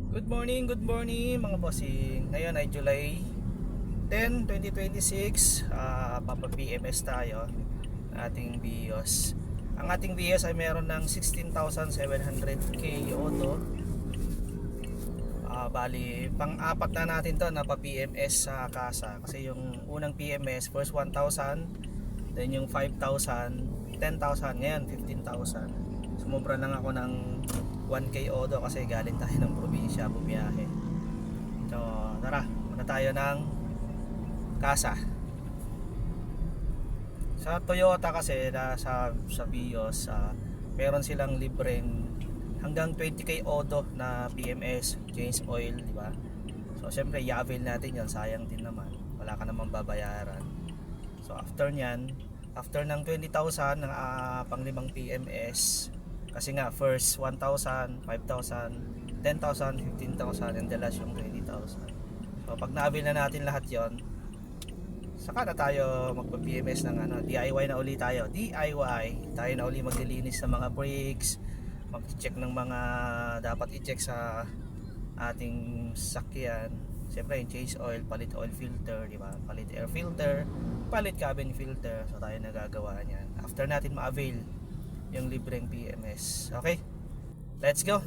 Good morning mga bossing. Ngayon ay July 10, 2026. Papa-PMS tayo ng ating Vios. Ang ating Vios ay meron ng 16,700 auto. Bali, pang-apat na natin to na pa-PMS sa kasa. Kasi yung unang PMS, first 1,000, then yung 5,000, 10,000, ngayon 15,000. Sumobra lang ako ng 1K auto kasi galing tayo ng probinsya bumiyahe. So tara, muna tayo ng kasa. Sa Toyota kasi sa Vios, meron silang libreng hanggang 20K auto na PMS, change oil, di ba? So syempre i-avail natin 'yon, sayang din naman. Wala ka namang babayaran. So after niyan, after ng 20,000 ng pang-limang PMS, kasi nga first 1,000, 5,000, 10,000, 15,000 and the last yung 20,000. So pag na-avail na natin lahat yon, saka na tayo magpa-PMS ng DIY na uli tayo. DIY tayo na uli, maglilinis ng mga brakes, mag-check ng mga dapat i-check sa ating sakyan. Siyempre yung change oil, palit oil filter, di ba? Palit air filter, palit cabin filter. So tayo nagagawa niyan after natin ma-avail yung libreng PMS. Okay? Let's go.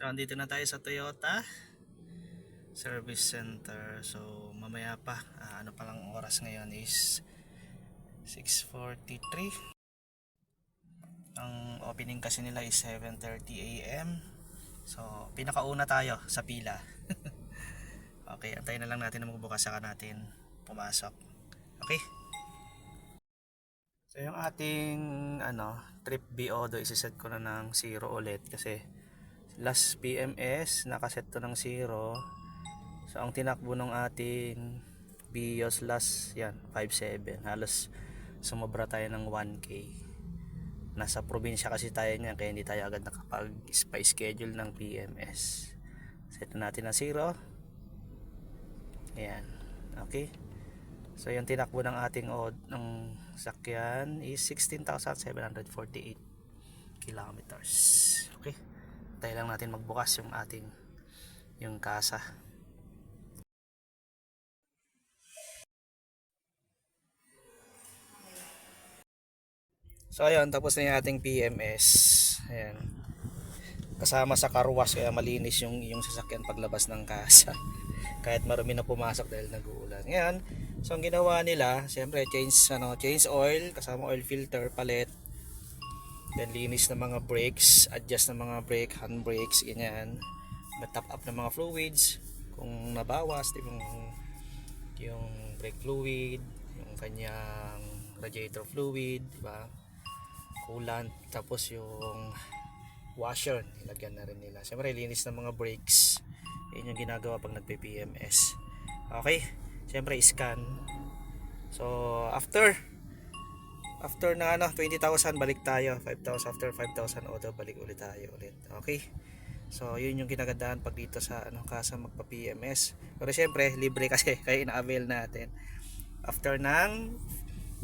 So andito na tayo sa Toyota Service Center. So mamaya pa, ano pa lang oras ngayon is 6:43. Ang opening kasi nila is 7:30 AM. So pinakauna tayo sa pila. Okay, antayin na lang natin na magbukas saka natin pumasok. Okay? So yung ating trip BO do isiset ko na ng 0 ulit kasi last PMS nakaset to ng 0. So ang tinakbo ng ating Vios last yan 5.7, halos sumobra tayo ng 1K. Nasa probinsya kasi tayo niyan kaya hindi tayo agad nakapag-schedule ng PMS. Set natin na 0. Ayan, okay. So yung tinakbo ng ating ng sakyan is 16,748 kilometers. Okay, tayo lang natin magbukas yung kasa. So ayun, tapos na yung ating PMS. Ayan, kasama sa car wash kaya malinis yung sasakyan paglabas ng kasa. Kahit marumi na pumasok dahil nag-uulan. Ngayon, so ang ginawa nila, siyempre change oil, kasama oil filter, palit. Then linis ng mga brakes, adjust ng mga brake, handbrakes, ganyan. Mag-top up ng mga fluids kung nabawas, yung brake fluid, yung kanyang radiator fluid, di ba? Coolant, tapos yung washer, nilagyan na rin nila. Siyempre linis ng mga brakes. Yun yung ginagawa pag nagpe-PMS. Okay, siyempre scan. So after na 20,000 balik tayo, 5,000, after 5,000 auto balik ulit tayo ulit. Okay, so yun yung ginagandaan pag dito sa kasa magpa-PMS. Pero siyempre libre kasi kaya ina-avail natin. After ng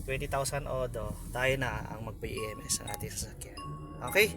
20,000 auto, tayo na ang magpa-PMS sa ating sasakyan. Okay.